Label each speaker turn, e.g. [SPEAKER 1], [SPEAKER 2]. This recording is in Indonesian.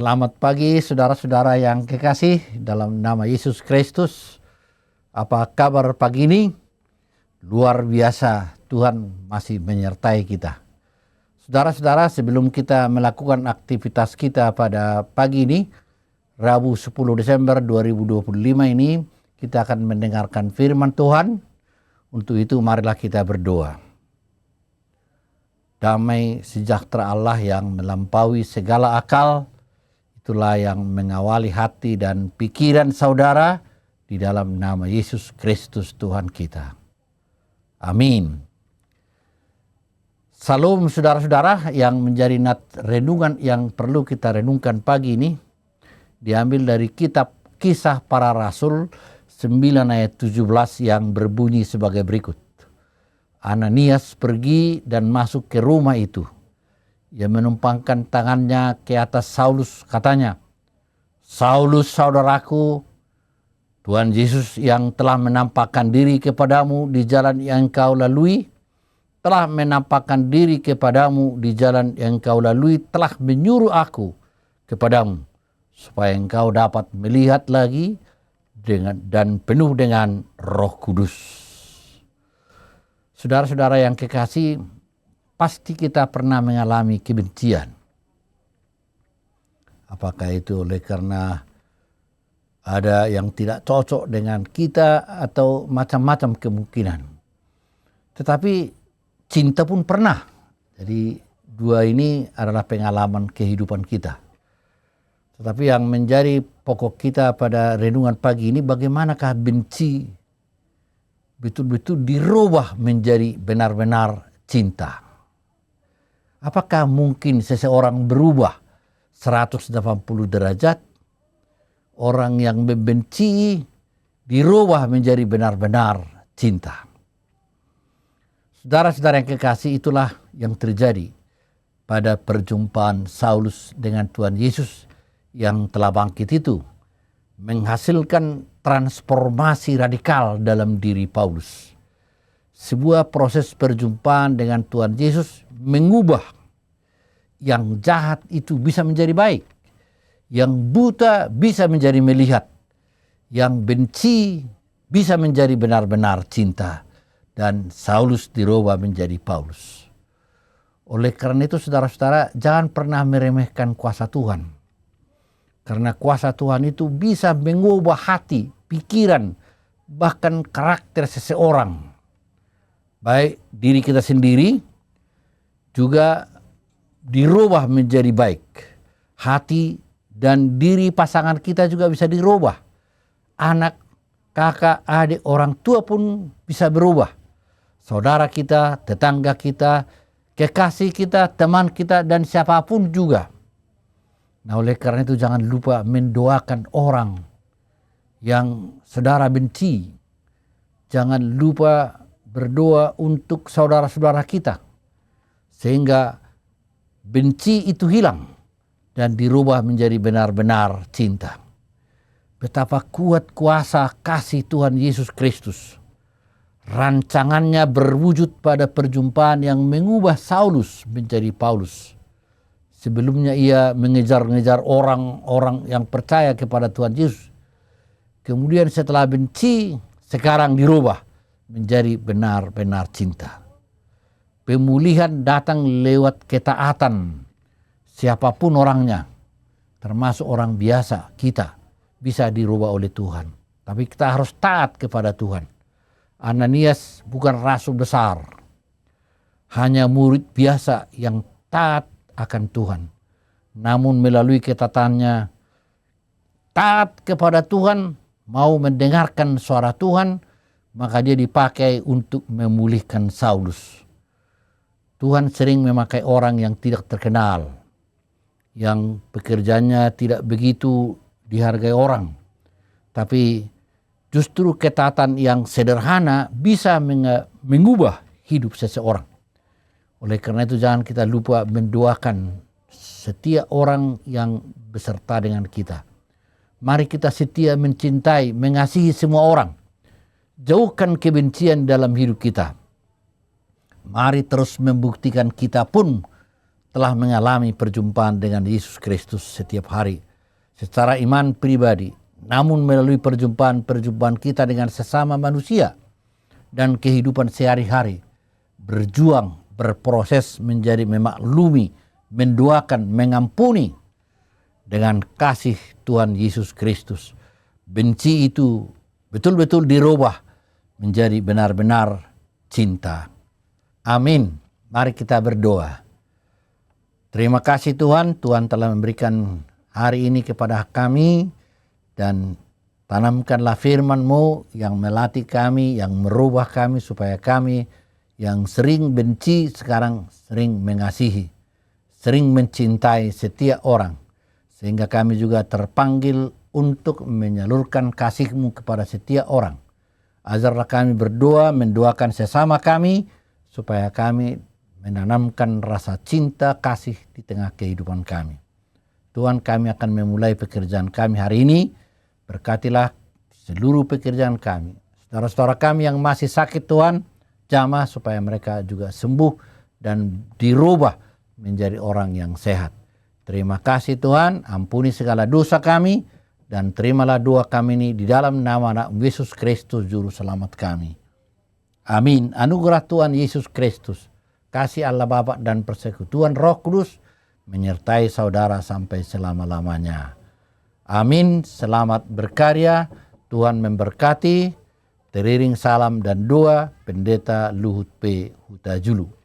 [SPEAKER 1] Selamat pagi saudara-saudara yang kekasih dalam nama Yesus Kristus. Apa kabar pagi ini? Luar biasa, Tuhan masih menyertai kita. Saudara-saudara, sebelum kita melakukan aktivitas kita pada pagi ini, Rabu 10 Desember 2025 ini, kita akan mendengarkan firman Tuhan. Untuk itu marilah kita berdoa. Damai sejahtera Allah yang melampaui segala akal, itulah yang mengawali hati dan pikiran saudara di dalam nama Yesus Kristus Tuhan kita. Amin. Salam saudara-saudara, yang menjadi renungan yang perlu kita renungkan pagi ini diambil dari kitab Kisah Para Rasul 9 ayat 17 yang berbunyi sebagai berikut. Ananias pergi dan masuk ke rumah itu. Ia menumpangkan tangannya ke atas Saulus, katanya, "Saulus saudaraku, Tuhan Yesus yang telah menampakkan diri kepadamu di jalan yang engkau lalui, telah menampakkan diri kepadamu di jalan yang engkau lalui, telah menyuruh aku kepadamu, supaya engkau dapat melihat lagi dan penuh dengan Roh Kudus." Saudara-saudara yang kekasih, pasti kita pernah mengalami kebencian. Apakah itu oleh karena ada yang tidak cocok dengan kita atau macam-macam kemungkinan. Tetapi cinta pun pernah. Jadi dua ini adalah pengalaman kehidupan kita. Tetapi yang menjadi pokok kita pada renungan pagi ini, bagaimanakah benci betul-betul dirubah menjadi benar-benar cinta. Apakah mungkin seseorang berubah 180 derajat? Orang yang membenci dirubah menjadi benar-benar cinta. Saudara-saudara yang kekasih, itulah yang terjadi pada perjumpaan Saulus dengan Tuhan Yesus yang telah bangkit itu, menghasilkan transformasi radikal dalam diri Paulus. Sebuah proses perjumpaan dengan Tuhan Yesus mengubah yang jahat itu bisa menjadi baik, yang buta bisa menjadi melihat, yang benci bisa menjadi benar-benar cinta, dan Saulus dirubah menjadi Paulus. Oleh karena itu saudara-saudara, jangan pernah meremehkan kuasa Tuhan. Karena kuasa Tuhan itu bisa mengubah hati, pikiran, bahkan karakter seseorang. Baik diri kita sendiri juga dirubah menjadi baik. Hati dan diri pasangan kita juga bisa dirubah. Anak, kakak, adik, orang tua pun bisa berubah. Saudara kita, tetangga kita, kekasih kita, teman kita, dan siapapun juga. Nah, oleh karena itu jangan lupa mendoakan orang yang saudara benci. Jangan lupa berdoa untuk saudara-saudara kita, sehingga benci itu hilang dan dirubah menjadi benar-benar cinta. Betapa kuat kuasa kasih Tuhan Yesus Kristus. Rancangannya berwujud pada perjumpaan yang mengubah Saulus menjadi Paulus. Sebelumnya ia mengejar-ngejar orang-orang yang percaya kepada Tuhan Yesus. Kemudian setelah benci, sekarang dirubah menjadi benar-benar cinta. Pemulihan datang lewat ketaatan. Siapapun orangnya, termasuk orang biasa, kita bisa dirubah oleh Tuhan. Tapi kita harus taat kepada Tuhan. Ananias bukan rasul besar, hanya murid biasa yang taat akan Tuhan. Namun melalui ketaatannya, taat kepada Tuhan, mau mendengarkan suara Tuhan, maka dia dipakai untuk memulihkan Saulus. Tuhan sering memakai orang yang tidak terkenal, yang pekerjaannya tidak begitu dihargai orang. Tapi justru ketaatan yang sederhana bisa mengubah hidup seseorang. Oleh karena itu jangan kita lupa mendoakan setiap orang yang beserta dengan kita. Mari kita setia mencintai, mengasihi semua orang. Jauhkan kebencian dalam hidup kita. Mari terus membuktikan kita pun telah mengalami perjumpaan dengan Yesus Kristus setiap hari secara iman pribadi, namun melalui perjumpaan-perjumpaan kita dengan sesama manusia dan kehidupan sehari-hari, berjuang, berproses menjadi memaklumi, mendoakan, mengampuni dengan kasih Tuhan Yesus Kristus. Benci itu betul-betul dirubah menjadi benar-benar cinta. Amin. Mari kita berdoa. Terima kasih Tuhan, Tuhan telah memberikan hari ini kepada kami, dan tanamkanlah firman-Mu yang melatih kami, yang merubah kami supaya kami yang sering benci sekarang sering mengasihi, sering mencintai setiap orang, sehingga kami juga terpanggil untuk menyalurkan kasih-Mu kepada setiap orang. Ajarlah kami berdoa, mendoakan sesama kami, supaya kami menanamkan rasa cinta, kasih di tengah kehidupan kami. Tuhan, kami akan memulai pekerjaan kami hari ini. Berkatilah seluruh pekerjaan kami. Saudara-saudara kami yang masih sakit, Tuhan, jamah supaya mereka juga sembuh dan dirubah menjadi orang yang sehat. Terima kasih Tuhan, ampuni segala dosa kami, dan terimalah doa kami ini di dalam nama Anak Yesus Kristus Juru Selamat kami. Amin. Anugerah Tuhan Yesus Kristus, kasih Allah Bapa dan persekutuan Roh Kudus menyertai saudara sampai selama-lamanya. Amin. Selamat berkarya. Tuhan memberkati. Teriring salam dan doa Pendeta Luhut P. Huta Julu.